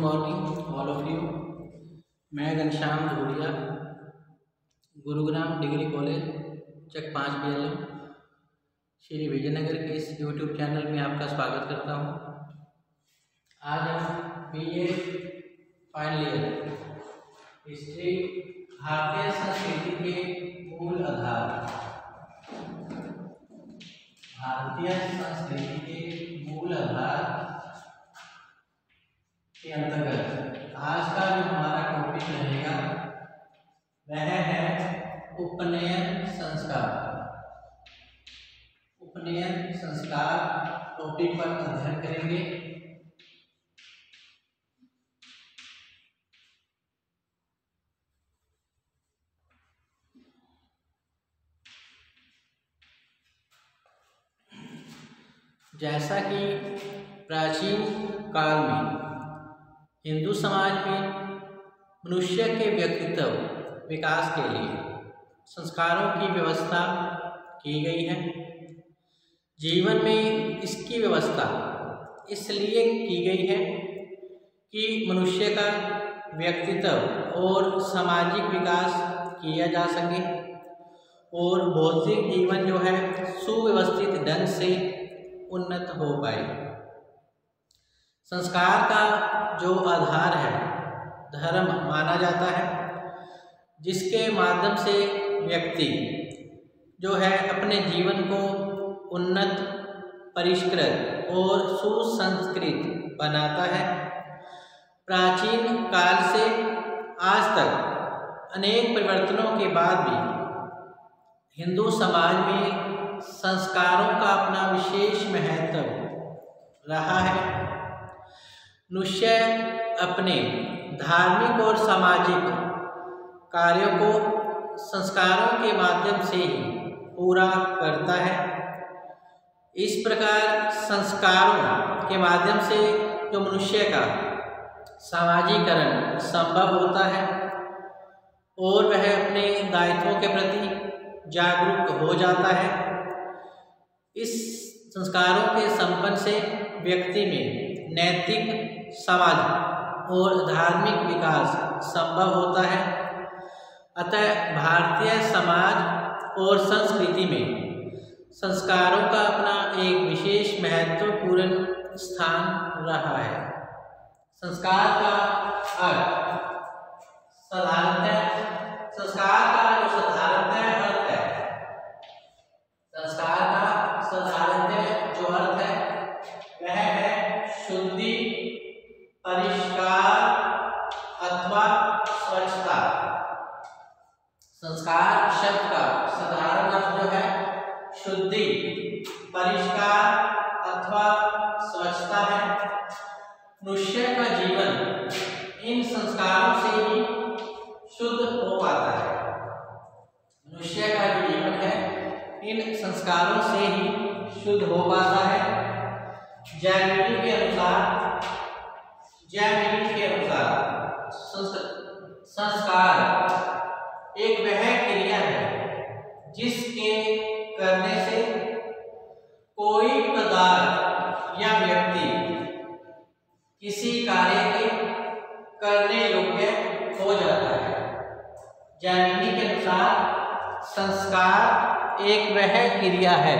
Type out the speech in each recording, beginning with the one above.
Morning all of you. मैं Ghanshyam Dhulia, Gurugram degree college चक 5 BLM Shri Vijayanagar के इस यूट्यूब चैनल में आपका स्वागत करता हूँ। आज हम BA फाइनल ईयर हिस्ट्री भारतीय संस्कृति के मूल आधार, भारतीय संस्कृति के मूल आधार के अंतर्गत आज का जो हमारा टॉपिक रहेगा वह है उपनयन संस्कार। उपनयन संस्कार टॉपिक पर अध्ययन करेंगे। जैसा कि प्राचीन काल में हिंदू समाज में मनुष्य के व्यक्तित्व विकास के लिए संस्कारों की व्यवस्था की गई है। जीवन में इसकी व्यवस्था इसलिए की गई है कि मनुष्य का व्यक्तित्व और सामाजिक विकास किया जा सके और भौतिक जीवन जो है सुव्यवस्थित ढंग से उन्नत हो पाए। संस्कार का जो आधार है धर्म माना जाता है, जिसके माध्यम से व्यक्ति जो है अपने जीवन को उन्नत, परिष्कृत और सुसंस्कृत बनाता है। प्राचीन काल से आज तक अनेक परिवर्तनों के बाद भी हिंदू समाज में संस्कारों का अपना विशेष महत्व रहा है। मनुष्य अपने धार्मिक और सामाजिक कार्यों को संस्कारों के माध्यम से ही पूरा करता है। इस प्रकार संस्कारों के माध्यम से जो मनुष्य का सामाजिकरण संभव होता है और वह अपने दायित्वों के प्रति जागरूक हो जाता है। इस संस्कारों के संपन्न से व्यक्ति में नैतिक, सामाजिक और धार्मिक विकास संभव होता है। अतः भारतीय समाज और संस्कृति में संस्कारों का अपना एक विशेष महत्वपूर्ण स्थान रहा है। संस्कार का अर्थ साधारणतः संस्कार का जो साधारणतः अर्थ है, संस्कार का साधारणतः जो अर्थ है वह है शुद्धि, परिष्कार अथवा स्वच्छता। संस्कार शब्द का साधारण अर्थ जो है शुद्धि, परिष्कार अथवा स्वच्छता है। मनुष्य का जीवन इन संस्कारों से ही शुद्ध हो पाता है। मनुष्य का जो जीवन है इन संस्कारों से ही शुद्ध हो पाता है। जैमिति के अनुसार संस्कार एक वह क्रिया है जिसके करने से कोई पदार्थ या व्यक्ति किसी कार्य के करने योग्य हो जाता है। जैमिति के अनुसार संस्कार एक वह क्रिया है,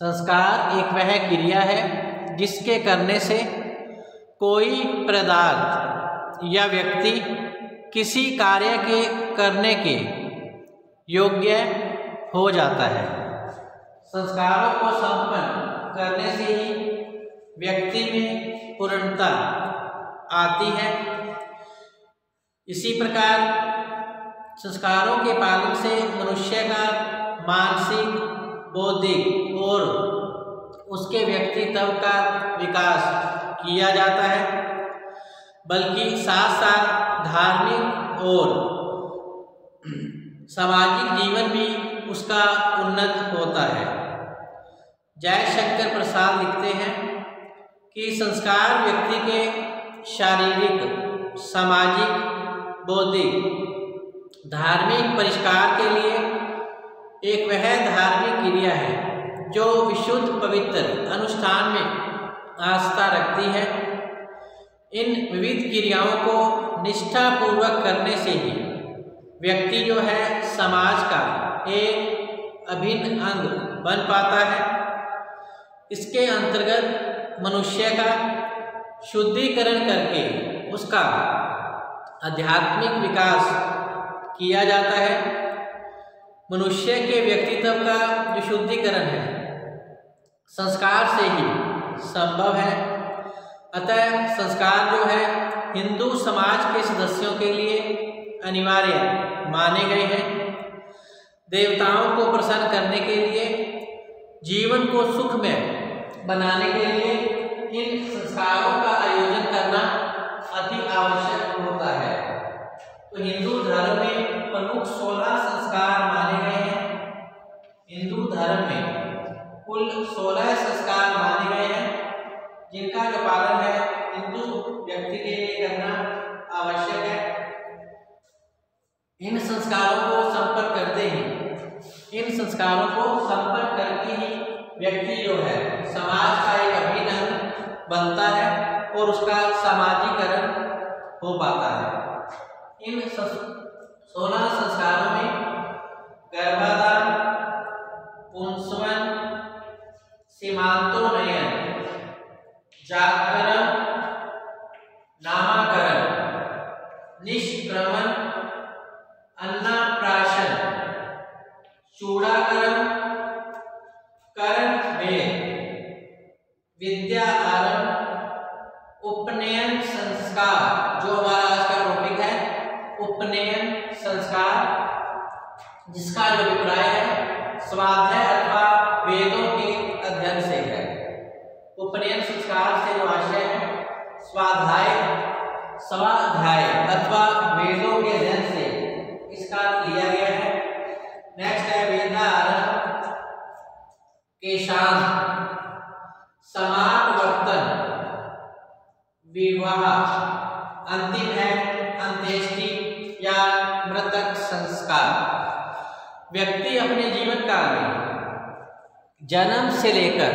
संस्कार एक वह क्रिया है जिसके करने से कोई पदार्थ या व्यक्ति किसी कार्य के करने के योग्य हो जाता है। संस्कारों को संपन्न करने से ही व्यक्ति में पूर्णता आती है। इसी प्रकार संस्कारों के पालन से मनुष्य का मानसिक, बौद्धिक और उसके व्यक्तित्व का विकास किया जाता है, बल्कि साथ साथ धार्मिक और सामाजिक जीवन भी उसका उन्नत होता है। जयशंकर प्रसाद लिखते हैं कि संस्कार व्यक्ति के शारीरिक, सामाजिक, बौद्धिक, धार्मिक परिष्कार के लिए एक वह धार्मिक क्रिया है जो विशुद्ध पवित्र अनुष्ठान में आस्था रखती है। इन विविध क्रियाओं को निष्ठापूर्वक करने से ही व्यक्ति जो है समाज का एक अभिन्न अंग बन पाता है। इसके अंतर्गत मनुष्य का शुद्धिकरण करके उसका आध्यात्मिक विकास किया जाता है। मनुष्य के व्यक्तित्व का जो शुद्धिकरण है संस्कार से ही संभव है। अतः संस्कार जो है हिंदू समाज के सदस्यों के लिए अनिवार्य माने गए हैं। देवताओं को प्रसन्न करने के लिए, जीवन को सुखमय बनाने के लिए इन संस्कारों का आयोजन करना अति आवश्यक होता है। तो हिंदू धर्म में प्रमुख 16 संस्कार माने गए हैं। हिंदू धर्म में कुल 16 संस्कार माने गए हैं, जिनका जो पालन है हिंदू व्यक्ति के लिए करना आवश्यक है। इन संस्कारों को संपन्न करते ही, इन संस्कारों को संपन्न करके ही व्यक्ति जो है समाज का एक अभिन्न अंग बनता है और उसका सामाजिकरण हो पाता है। इन 16 संस्कारों में गर्भाधान, पुंसवन, सीमांतोन्नयन, जागरण, नामाकरण, निष्क्रमण, अन्नप्राशन, चूड़ाकरण, करण भेद, विद्या आरंभ, उपनयन संस्कार, जो हमारा आज का टॉपिक है उपनयन संस्कार, जिसका जो अभिप्राय है स्वाध्याय अथवा वेदों के अध्ययन से है। उपनयन संस्कार से जो आशय है स्वाध्याय अथवा वेदों के अध्ययन से इसका लिया गया है। नेक्स्ट है वेदारंभ, केशांत, समापवर्तन, विवाह, अंतिम है अंत्येष्टि या मृतक संस्कार। व्यक्ति अपने जीवन काल में जन्म से लेकर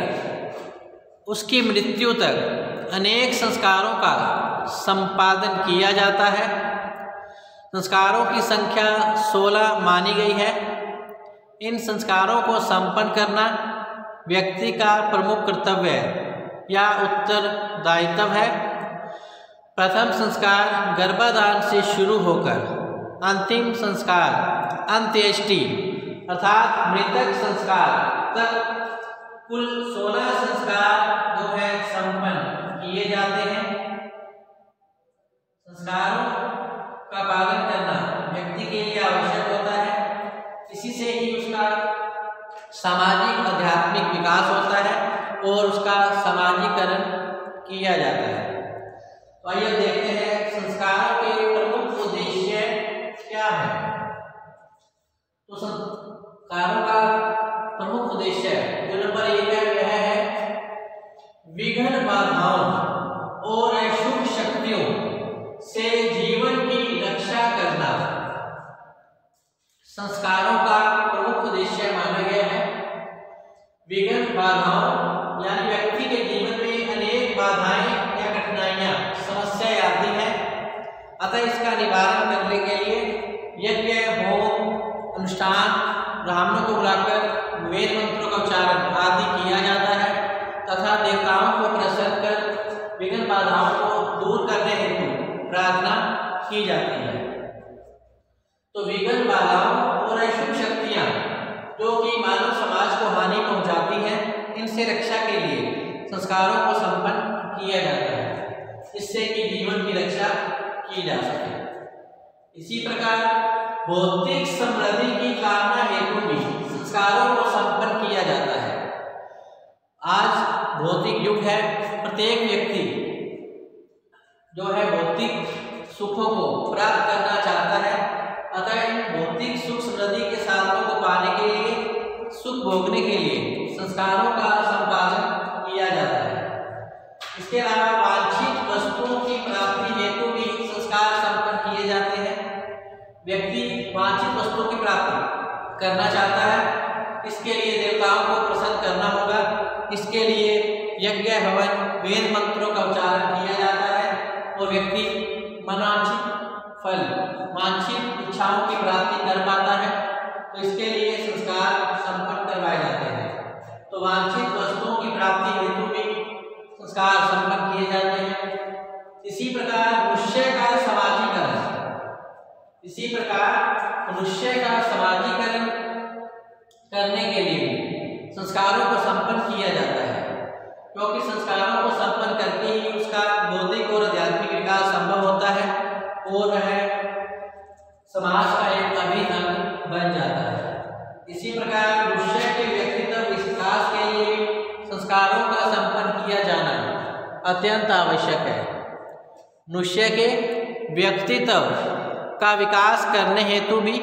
उसकी मृत्यु तक अनेक संस्कारों का संपादन किया जाता है। संस्कारों की संख्या 16 मानी गई है। इन संस्कारों को संपन्न करना व्यक्ति का प्रमुख कर्तव्य या उत्तरदायित्व है। प्रथम संस्कार गर्भाधान से शुरू होकर अंतिम संस्कार अंत्येष्टि अर्थात मृतक संस्कार तक कुल 16 संस्कार जो है संपन्न किए जाते हैं। संस्कारों का पालन करना व्यक्ति के लिए आवश्यक होता है। इसी से ही उसका सामाजिक आध्यात्मिक विकास होता है और उसका सामाजिकरण किया जाता है। तो आइए देखते हैं संस्कारों के प्रमुख उद्देश्य क्या है। तो संस्कारों का प्रमुख उद्देश्य जो नंबर 1 है वह है विघ्न बाधाओं और अशुभ शक्तियों से जीवन की रक्षा करना। संस्कारों का प्रमुख उद्देश्य माना गया है विघ्न बाधाओं, यानी व्यक्ति के जीवन में अनेक बाधाएं या कठिनाइयां समस्याएं आती हैं। अतः इसका निवारण करने के लिए यज्ञ, होम, अनुष्ठान, ब्राह्मणों को बुलाकर वेद मंत्रों का उच्चारण आदि किया जाता है तथा देवताओं को प्रसन्न कर विघ्न बाधाओं को दूर करने हेतु प्रार्थना की जाती है। तो विघ्न बाधाओं और अशुभ शक्तियां जो कि मानव समाज को हानि पहुंचाती हैं, इनसे रक्षा के लिए संस्कारों को संपन्न किया जाता है, इससे कि जीवन की रक्षा की जा सके। इसी प्रकार भौतिक समृद्धि की कामना हेतु भी संस्कारों को संपन्न किया जाता है। आज भौतिक युग है, प्रत्येक व्यक्ति जो है भौतिक सुखों को प्राप्त करना चाहता है। अतः इन भौतिक सुख समृद्धि के साधनों को पाने के लिए, सुख भोगने के लिए संस्कारों का संपादन किया जाता है। इसके अलावा वांछित वस्तुओं की प्राप्ति हेतु भी संस्कार संपन्न किए जाते हैं। व्यक्ति वांछित वस्तुओं की प्राप्ति करना चाहता है, इसके लिए देवताओं को प्रसन्न करना होगा। इसके लिए यज्ञ, हवन, वेद मंत्रों का उच्चारण किया जाता है वो व्यक्ति मनोवांछित फल, वांछित इच्छाओं की प्राप्ति कर पाता है। तो इसके लिए संस्कार संपन्न करवाए जाते हैं। तो वांछित वस्तुओं की प्राप्ति हेतु भी संस्कार संपन्न किए जाते हैं। इसी प्रकार मनुष्य का समाजीकरण करने के लिए भी संस्कारों को संपन्न किया जाता है, क्योंकि संस्कारों को संपन्न करके ही उसका बौद्धिक और आध्यात्मिक विकास संभव होता है और वह समाज का एक अभिन्न अंग बन जाता है। इसी प्रकार मनुष्य के व्यक्तित्व विकास के लिए संस्कारों का संपन्न किया जाना अत्यंत आवश्यक है। मनुष्य के व्यक्तित्व का विकास करने हेतु भी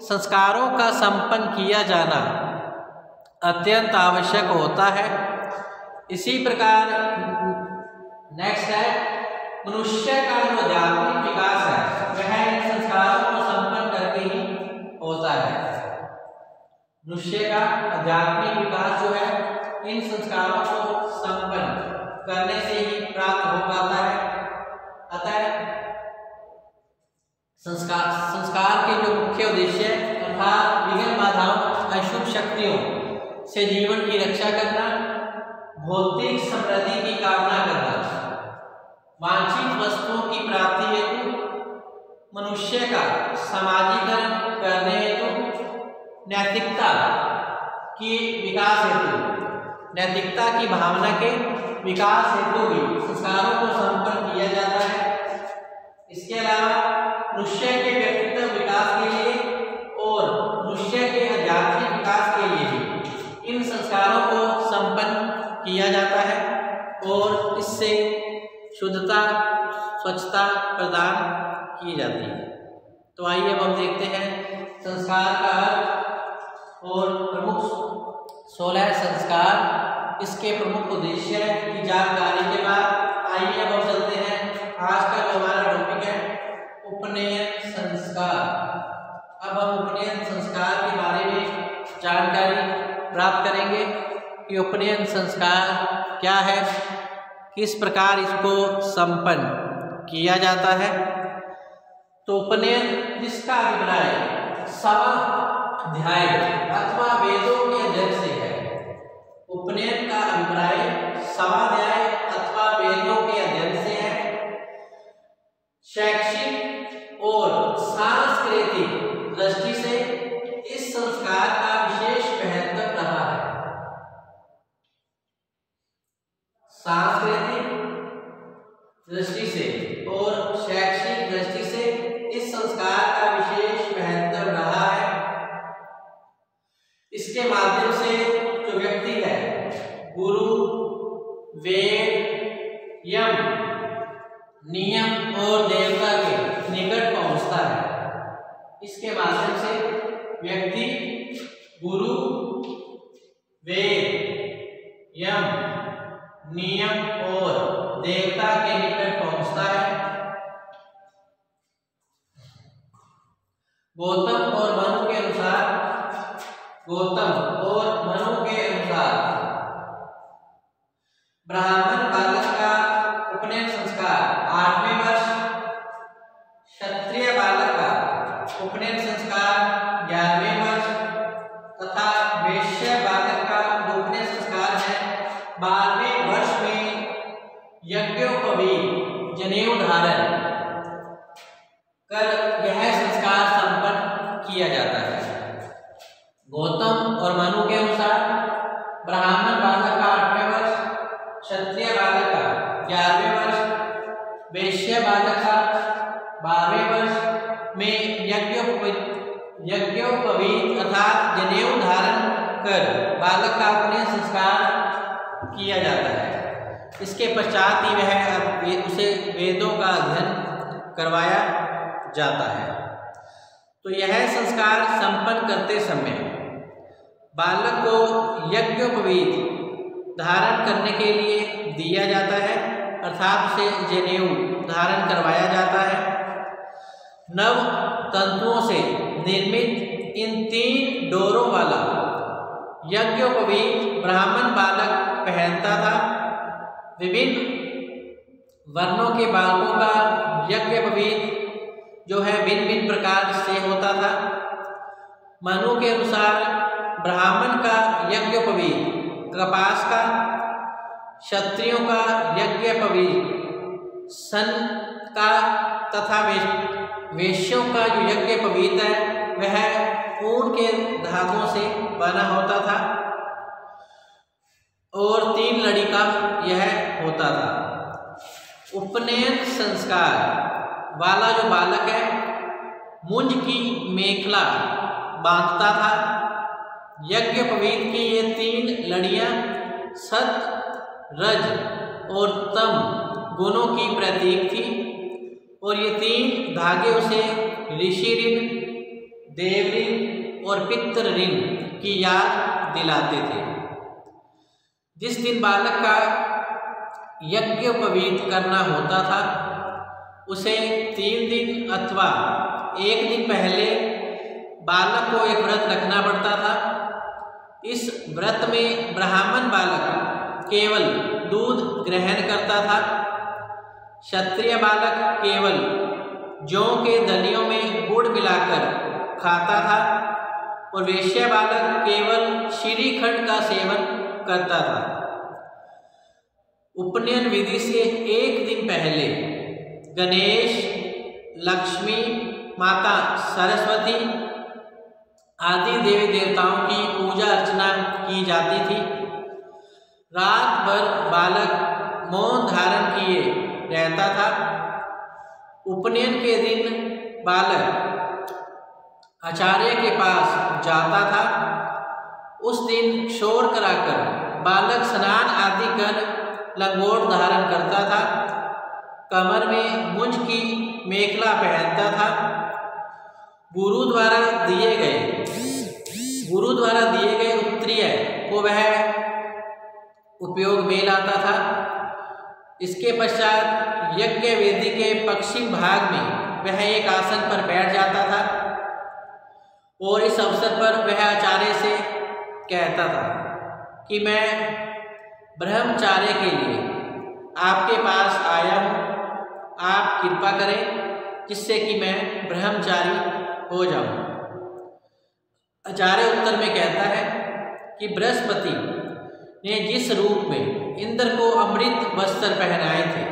संस्कारों का संपन्न किया जाना अत्यंत आवश्यक होता है। इसी प्रकार नेक्स्ट है मनुष्य का जो आध्यात्मिक विकास है वह इन संस्कारों को संपन्न करके ही होता है। मनुष्य का आध्यात्मिक विकास जो है इन संस्कारों को संपन्न करने से ही प्राप्त हो पाता है। अतः संस्कार के जो मुख्य उद्देश्य अर्थात विघ्न बाधाओं अशुभ शक्तियों से जीवन की रक्षा करना, भौतिक समृद्धि की कामना करना, वांछित वस्तुओं की प्राप्ति हेतु मनुष्य का समाजीकरण करने हेतु, नैतिकता की विकास हेतु, नैतिकता की भावना के विकास हेतु भी संस्कारों को संपन्न किया जाता है। इसके अलावा मनुष्य के व्यक्तित्व विकास के लिए और मनुष्य के आध्यात्मिक विकास के लिए भी इन संस्कारों को संपन्न किया जाता है और इससे शुद्धता, स्वच्छता प्रदान की जाती है। तो आइए अब हम देखते हैं संस्कार का अर्थ और प्रमुख 16 संस्कार, इसके प्रमुख उद्देश्य की जानकारी के बाद आइए अब हम चलते हैं आज का जो हमारा टॉपिक है उपनयन संस्कार। अब हम उपनयन संस्कार के बारे में जानकारी प्राप्त करेंगे कि उपनयन संस्कार क्या है, किस प्रकार इसको संपन्न किया जाता है। तो उपनयन जिसका अभिप्राय स्वाध्याय अथवा वेदों के अध्ययन से है। उपनयन का अभिप्राय स्वाध्याय अथवा वेदों के अध्ययन से है। शैक्षिक और सांस्कृतिक दृष्टि से इस संस्कार का विशेष महत्व रहा है। सांस्कृतिक दृष्टि से और शैक्षिक दृष्टि से इस संस्कार का विशेष महत्व रहा है। इसके माध्यम से जो व्यक्ति है गुरु, वेद, यम, नियम और देवता के निकट पहुंचता है। इसके माध्यम से व्यक्ति गुरु, वेद, यम, नियम और देवता के निकट पहुंचता है। गौतम और मनु के अनुसार ब्राह्मण बालक का उपनयन संस्कार 8वें वर्ष, क्षत्रिय बालक का उपनयन संस्कार 11वें वर्ष तथा वैश्य बालक का जो उपनयन संस्कार है 12वें वर्ष में यज्ञोपवीत जनेऊ धारण कर यह संस्कार संपन्न किया जाता है। गौतम और मनु के अनुसार ब्राह्मण बालक का 8वें वर्ष, क्षत्रिय बालक का 11वें वर्ष, वैश्य बालक का 12वें वर्ष में यज्ञोपवीत अर्थात जनेऊ धारण कर बालक का उपनयन संस्कार किया जाता है। इसके पश्चात ही वह उसे वेदों का अध्ययन करवाया जाता है। तो यह संस्कार संपन्न करते समय बालक को यज्ञोपवीत धारण करने के लिए दिया जाता है अर्थात उसे जनेऊ धारण करवाया जाता है। नव तंतुओं से निर्मित इन 3 डोरों वाला यज्ञोपवीत ब्राह्मण बालक पहनता था। विभिन्न वर्णों के बालकों का यज्ञोपवीत जो है भिन्न भिन्न प्रकार से होता था। मनु के अनुसार ब्राह्मण का यज्ञोपवीत कपास का, क्षत्रियों का यज्ञोपवीत सन का तथा वैश्यों का जो यज्ञोपवीत है वह ऊन के धागों से बना होता था और 3 लड़ी का यह होता था। उपनयन संस्कार वाला जो बालक है मुंज की मेखला बांधता था। यज्ञोपवीत की ये 3 लड़ियां सत, रज और तम गुणों की प्रतीक थी और ये 3 धागे उसे ऋषि ऋण, देव ऋण और पितृ ऋण की याद दिलाते थे। जिस दिन बालक का यज्ञोपवीत करना होता था उसे 3 दिन अथवा 1 दिन पहले बालक को एक व्रत रखना पड़ता था। इस व्रत में ब्राह्मण बालक केवल दूध ग्रहण करता था, क्षत्रिय बालक केवल जौ के दलियों में गुड़ मिलाकर खाता था और वैश्य बालक केवल श्रीखंड का सेवन करता था। उपनयन विधि से 1 दिन पहले गणेश, लक्ष्मी, माता सरस्वती आदि देवी देवताओं की पूजा अर्चना की जाती थी। रात भर बालक मौन धारण किए रहता था। उपनयन के दिन बालक आचार्य के पास जाता था। उस दिन शोर कराकर बालक स्नान आदि कर लंगोट धारण करता था, कमर में मुंज की मेखला पहनता था। गुरु द्वारा दिए गए उत्तरीय को वह उपयोग में लाता था। इसके पश्चात यज्ञ वेदी के पश्चिम भाग में वह एक आसन पर बैठ जाता था और इस अवसर पर वह आचार्य से कहता था कि मैं ब्रह्मचार्य के लिए आपके पास आया हूँ, आप कृपा करें जिससे कि मैं ब्रह्मचारी हो जाऊँ। आचार्य उत्तर में कहता है कि बृहस्पति ने जिस रूप में इंद्र को अमृत वस्त्र पहनाए थे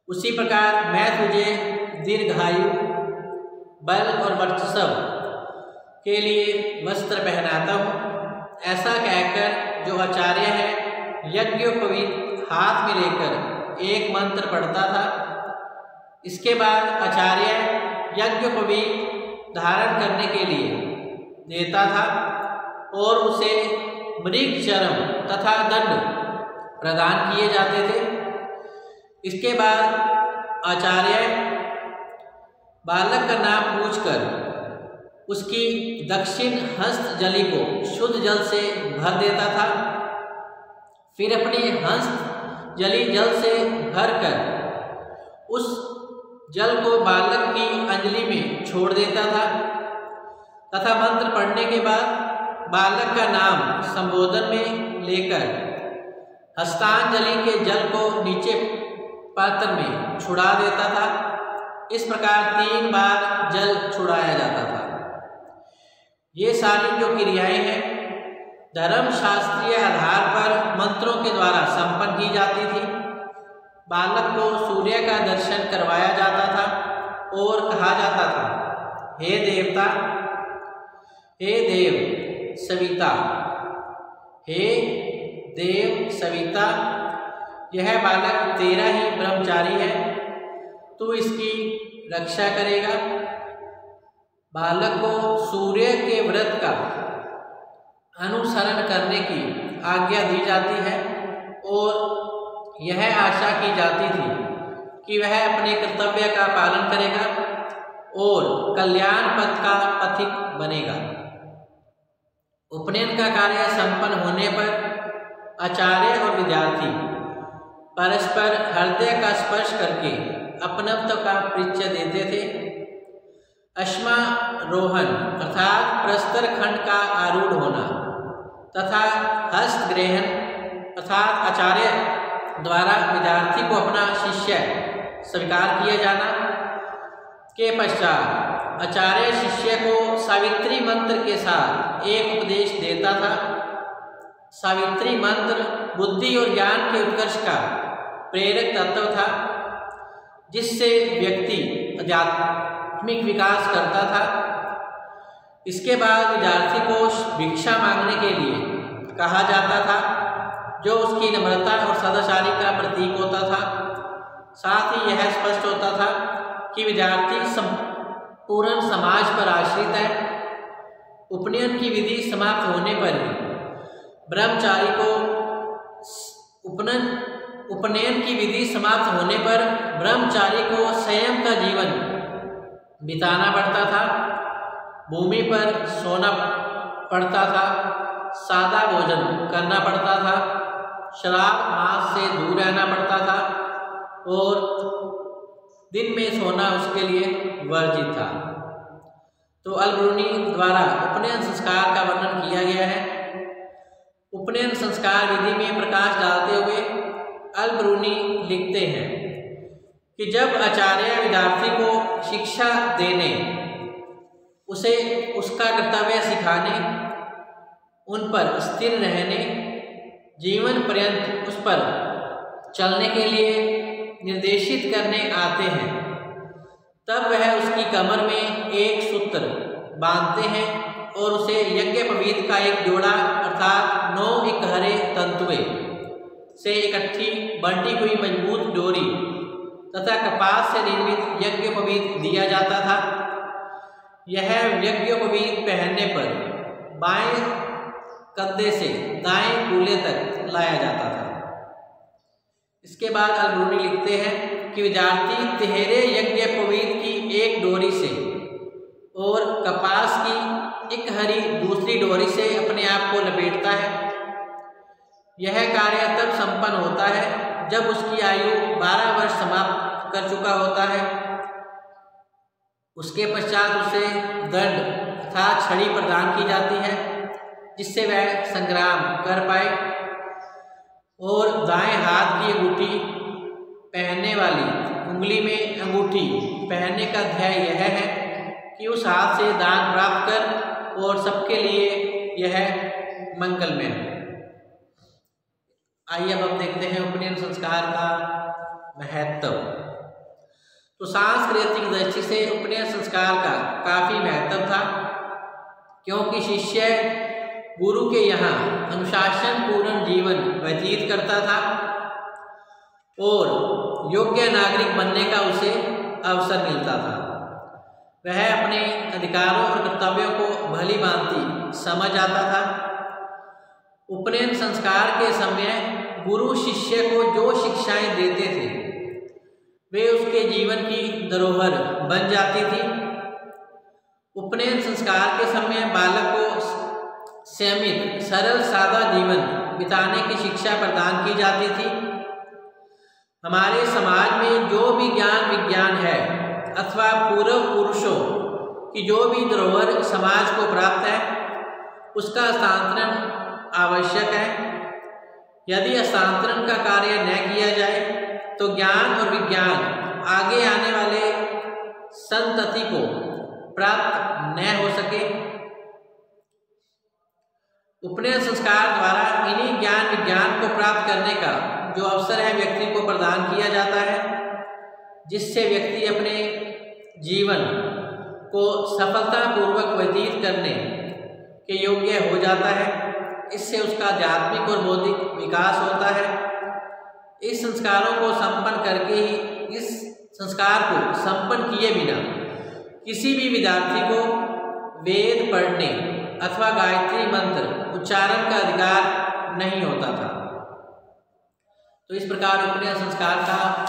उसी प्रकार मैं तुझे दीर्घायु, बल और वर्चस्व के लिए वस्त्र पहनाता हूँ। ऐसा कहकर जो आचार्य है यज्ञोपवीत हाथ में लेकर एक मंत्र पढ़ता था। इसके बाद आचार्य यज्ञोपवीत धारण करने के लिए देता था और उसे मृग चर्म तथा दंड प्रदान किए जाते थे। इसके बाद आचार्य बालक का नाम पूछकर उसकी दक्षिण हस्त जली को शुद्ध जल से भर देता था। फिर अपनी हस्त जली जल से भरकर उस जल को बालक की अंजलि में छोड़ देता था तथा मंत्र पढ़ने के बाद बालक का नाम संबोधन में लेकर हस्तांजलि के जल को नीचे पात्र में छुड़ा देता था। इस प्रकार 3 बार जल छुड़ाया जाता था। ये सारी जो क्रियाएं हैं धर्म शास्त्रीय आधार पर मंत्रों के द्वारा संपन्न की जाती थी। बालक को सूर्य का दर्शन करवाया जाता था और कहा जाता था, हे देवता, हे देव सविता, हे देव सविता, यह बालक तेरा ही ब्रह्मचारी है, तू इसकी रक्षा करेगा। बालक को सूर्य के व्रत का अनुसरण करने की आज्ञा दी जाती है और यह आशा की जाती थी कि वह अपने कर्तव्य का पालन करेगा और कल्याण पथ का पथिक बनेगा। उपनयन का कार्य संपन्न होने पर आचार्य और विद्यार्थी परस्पर हृदय का स्पर्श करके अपनत्व का परिचय देते थे। अश्मारोहण अर्थात प्रस्तर खंड का आरूढ़ होना तथा हस्त ग्रहण अर्थात आचार्य द्वारा विद्यार्थी को अपना शिष्य स्वीकार किया जाना के पश्चात आचार्य शिष्य को सावित्री मंत्र के साथ एक उपदेश देता था। सावित्री मंत्र बुद्धि और ज्ञान के उत्कर्ष का प्रेरक तत्व था, जिससे व्यक्ति आध्यात्मिक विकास करता था। इसके बाद विद्यार्थी को भिक्षा मांगने के लिए कहा जाता था, जो उसकी नम्रता और सदाचारी का प्रतीक होता था। साथ ही यह स्पष्ट होता था कि विद्यार्थी पूर्ण समाज पर आश्रित है। उपनयन की विधि समाप्त होने पर ही ब्रह्मचारी को उपनयन की विधि समाप्त होने पर ब्रह्मचारी को संयम का जीवन बिताना पड़ता था। भूमि पर सोना पड़ता था, सादा भोजन करना पड़ता था, शराब मांस से दूर रहना पड़ता था और दिन में सोना उसके लिए वर्जित था। तो अल-बिरूनी द्वारा उपनयन संस्कार का वर्णन किया गया है। उपनयन संस्कार विधि में प्रकाश डालते हुए अल-बिरूनी लिखते हैं कि जब आचार्य विद्यार्थी को शिक्षा देने, उसे उसका कर्तव्य सिखाने, उन पर स्थिर रहने, जीवन पर्यंत उस पर चलने के लिए निर्देशित करने आते हैं, तब वह उसकी कमर में एक सूत्र बांधते हैं और उसे यज्ञोपवीत का एक जोड़ा अर्थात 9 इकहरे तंतुए से इकट्ठी बंटी हुई मजबूत डोरी तथा कपास से निर्मित यज्ञोपवीत दिया जाता था। यह यज्ञोपवीत पहनने पर बाएं कंधे से दाएं कूल्हे तक लाया जाता था। इसके बाद अल-बिरूनी लिखते हैं कि विद्यार्थी तिहरे यज्ञोपवीत की एक डोरी से और कपास की इकहरी दूसरी डोरी से अपने आप को लपेटता है। यह कार्य तब संपन्न होता है जब उसकी आयु 12 वर्ष समाप्त कर चुका होता है। उसके पश्चात उसे दंड तथा छड़ी प्रदान की जाती है, जिससे वह संग्राम कर पाए। और दाएं हाथ की अंगूठी पहनने वाली उंगली में अंगूठी पहनने का ध्येय यह है कि उस हाथ से दान प्राप्त कर और सबके लिए यह मंगलमय है। आइए अब हम देखते हैं उपनयन संस्कार का महत्व। तो सांस्कृतिक दृष्टि से उपनयन संस्कार का काफ़ी महत्व था, क्योंकि शिष्य गुरु के यहाँ अनुशासन पूर्ण जीवन व्यतीत करता था और योग्य नागरिक बनने का उसे अवसर मिलता था। वह अपने अधिकारों और कर्तव्यों को भली भांति समझ आता था। उपनयन संस्कार के समय गुरु शिष्य को जो शिक्षाएं देते थे, वे उसके जीवन की धरोहर बन जाती थी। उपनयन संस्कार के समय बालक को संयमित, सरल, सादा जीवन बिताने की शिक्षा प्रदान की जाती थी। हमारे समाज में जो भी ज्ञान विज्ञान है अथवा पूर्व पुरुषों की जो भी धरोहर समाज को प्राप्त है, उसका हस्तांतरण आवश्यक है। यदि हस्तांतरण का कार्य न किया जाए तो ज्ञान और विज्ञान आगे आने वाले संतति को प्राप्त न हो सके। उपनयन संस्कार द्वारा इन्हीं ज्ञान विज्ञान को प्राप्त करने का जो अवसर है व्यक्ति को प्रदान किया जाता है, जिससे व्यक्ति अपने जीवन को सफलतापूर्वक व्यतीत करने के योग्य हो जाता है। इससे उसका आध्यात्मिक और बौद्धिक विकास होता है। इस संस्कारों को संपन्न करके ही, इस संस्कार को संपन्न किए बिना किसी भी विद्यार्थी को वेद पढ़ने अथवा गायत्री मंत्र उच्चारण का अधिकार नहीं होता था। तो इस प्रकार उपनयन संस्कार का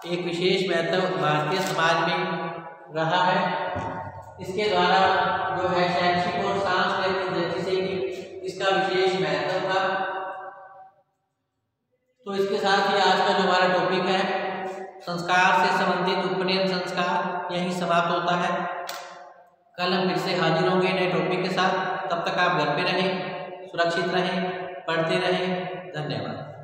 एक विशेष महत्व भारतीय समाज में रहा है। इसके द्वारा जो है शैक्षिक और सांस्कृतिक दृष्टि से भी इसका विशेष महत्व था। तो इसके साथ ही आज का जो हमारा टॉपिक है संस्कार से संबंधित उपनयन संस्कार यहीं समाप्त होता है। कल हम फिर से हाजिर होंगे नए टॉपिक के साथ। तब तक आप घर पे रहें, सुरक्षित रहें, पढ़ते रहें। धन्यवाद।